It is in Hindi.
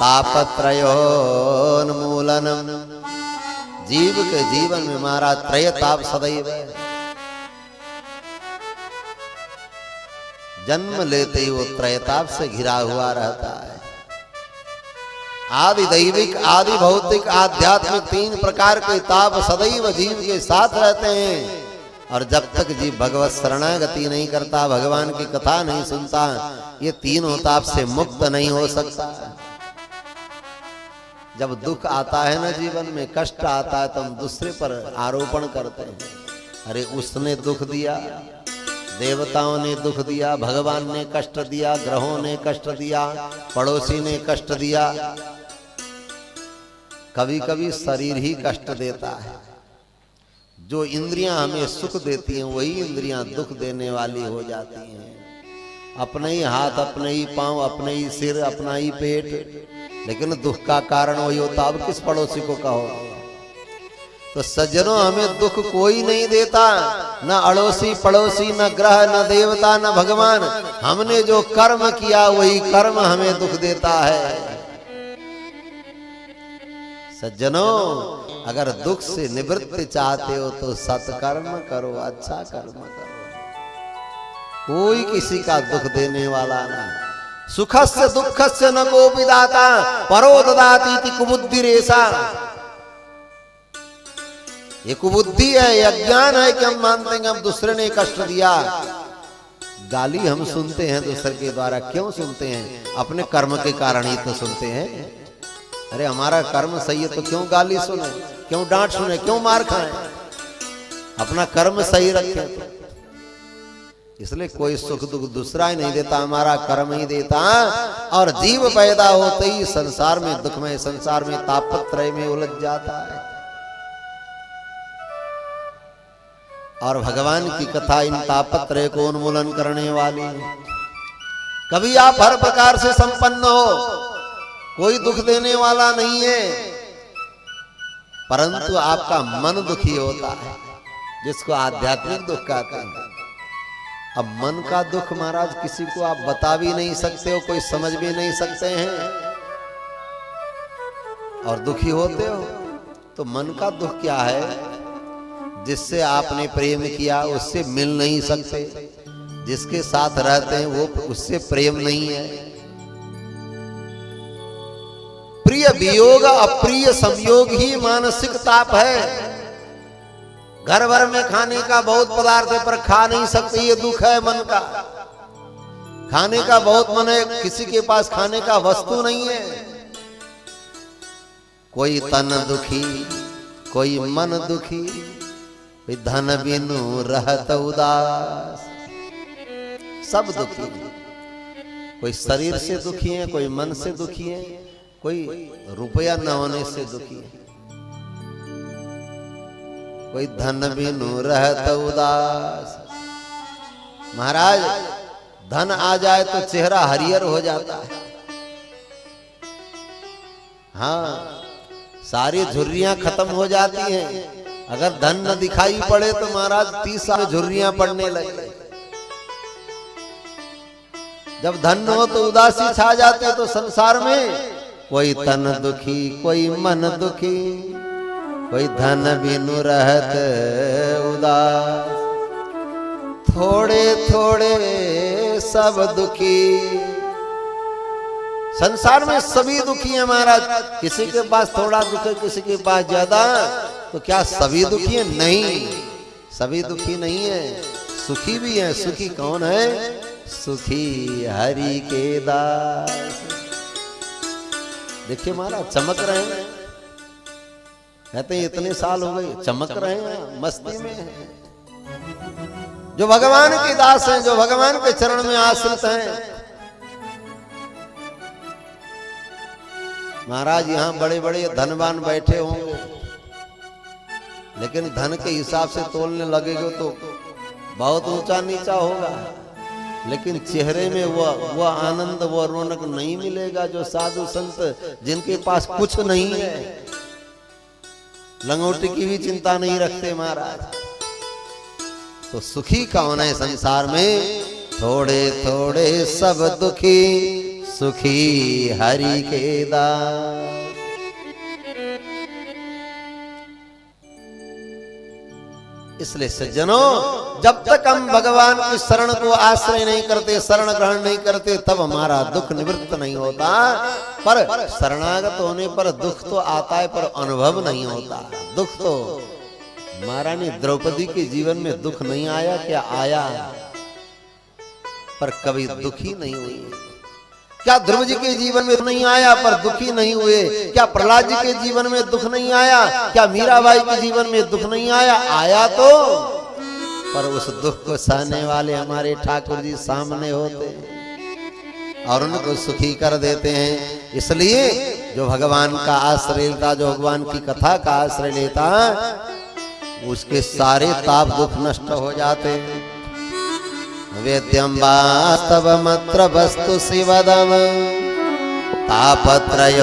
तापत्रयोन्मूलनम। जीव के जीवन में महाराज त्रय ताप सदैव है। जन्म लेते ही वो त्रयताप से घिरा हुआ रहता है। आदि दैविक, आदि भौतिक, आध्यात्मिक, तीन प्रकार के ताप सदैव जीव के साथ रहते हैं। और जब तक जीव भगवत शरणागति नहीं करता, भगवान की कथा नहीं सुनता, ये तीनों ताप से मुक्त नहीं हो सकता। जब दुख आता है ना जीवन में, कष्ट आता है, तो हम दूसरे पर आरोपण करते हैं, अरे उसने दुख दिया, देवताओं ने दुख दिया, भगवान ने कष्ट दिया, ग्रहों ने कष्ट दिया, पड़ोसी ने कष्ट दिया। कभी कभी शरीर ही कष्ट देता है। जो इंद्रियां हमें सुख देती हैं वही इंद्रियां दुख देने वाली हो जाती हैं। अपने ही हाथ, अपने ही पांव, अपने ही सिर, अपना ही पेट, लेकिन दुख का कारण वही होता। अब किस पड़ोसी को कहो? तो सज्जनों, हमें दुख कोई नहीं देता, न अड़ोसी पड़ोसी, न ग्रह, न देवता, न भगवान। हमने जो कर्म किया वही कर्म हमें दुख देता है। सज्जनों, अगर दुख से निवृत्ति चाहते हो तो सत्कर्म करो, अच्छा कर्म करो। कोई किसी का दुख देने वाला ना। सुखस्य दुःखस्य न कोपि दाता परो ददाति इति कुबुद्धिरेषा। ये कुबुद्धि है, ये अज्ञान है कि हम मानते हैं हम दूसरे ने कष्ट दिया। गाली हम सुनते हैं दूसरे के द्वारा, क्यों सुनते हैं? अपने कर्म के कारण ही तो सुनते हैं। अरे हमारा कर्म सही है तो क्यों गाली सुने, क्यों डांट सुने, क्यों मार खाएं? अपना कर्म सही रखें। इसलिए कोई सुख दुख दूसरा ही नहीं देता, हमारा कर्म ही देता। और जीव पैदा होते ही संसार में दुखमय, संसार में तापत्रय में उलझ जाता है। और भगवान की कथा इन तापत्रय को उन्मूलन करने वाली है। कभी आप हर प्रकार से संपन्न हो, कोई दुख देने वाला नहीं है, परंतु आपका मन दुखी होता है, जिसको आध्यात्मिक दुख कहते हैं। अब मन का दुख महाराज किसी को आप बता भी नहीं सकते हो, कोई समझ भी नहीं सकते हैं, और दुखी होते हो। तो मन का दुख क्या है? जिससे आपने प्रेम किया उससे मिल नहीं सकते, जिसके साथ रहते हैं वो उससे प्रेम नहीं है। प्रिय वियोग, अप्रिय संयोग ही मानसिक ताप है। घर भर में खाने का बहुत पदार्थ है पर खा नहीं सकते, ये दुख है मन का। खाने का बहुत मन है, किसी के पास खाने का वस्तु नहीं है। कोई तन दुखी, कोई मन दुखी, कोई धन बिनु रहत उदास। सब दुखी, कोई शरीर से दुखी है, कोई मन से दुखी है, कोई रुपया न होने से दुखी है, कोई धन बिनु रहत उदास। महाराज, धन आ जाए तो चेहरा हरियर हो जाता है। हाँ, सारी झुर्रियां खत्म हो जाती हैं। अगर धन न दिखाई पड़े तो महाराज 30 साल झुर्रियां पड़ने लगे। जब धन हो तो उदासी छा जाती है। तो संसार में कोई तन दुखी, कोई मन दुखी, कोई धन बिनु रहत उदास। थोड़े थोड़े सब दुखी। संसार में सभी दुखी है महाराज। किसी के पास थोड़ा दुख है, किसी के पास ज्यादा। तो क्या सभी दुखी है? नहीं, सभी दुखी नहीं है, सुखी भी है। सुखी कौन है? सुखी हरि के दास। देखिए महाराज, चमक रहे हैं। कहते हैं इतने साल हो गए, चमक रहे हैं, मस्ती में हैं। जो भगवान के दास हैं, जो भगवान के चरण में आश्रित हैं। महाराज, यहां बड़े बड़े धनवान बैठे होंगे, लेकिन धन के हिसाब से तोलने लगेगा तो बहुत ऊंचा नीचा होगा। लेकिन चेहरे में वह आनंद, वह रौनक नहीं मिलेगा जो साधु संत जिनके पास कुछ नहीं है, लंगोटी की भी चिंता नहीं रखते महाराज। तो सुखी कौन है संसार में? थोड़े थोड़े सब दुखी, सुखी हरि के दास। इसलिए सज्जनों, जब तक हम भगवान की शरण को आश्रय नहीं करते, शरण ग्रहण नहीं करते, तब हमारा दुख निवृत्त नहीं होता। पर शरणागत होने पर दुख तो आता है, पर अनुभव नहीं होता। दुख तो महारानी द्रौपदी के जीवन में दुख नहीं आया क्या? आया, पर कभी दुखी नहीं हुई। क्या ध्रुव जी के जीवन में नहीं आया पर दुखी नहीं हुए? क्या प्रहलाद जी के जीवन में दुख नहीं आया? क्या मीराबाई के जीवन में दुख नहीं आया? आया तो, पर उस दुख को सहने वाले हमारे ठाकुर जी सामने होते और उनको सुखी कर देते हैं। इसलिए जो भगवान का आश्रय लेता, जो भगवान की कथा का आश्रय लेता, उसके सारे ताप दुख नष्ट हो जाते। वेद्यं वास्तवमत्र वस्तु शिवदम् तापत्रयोन्मूलनम्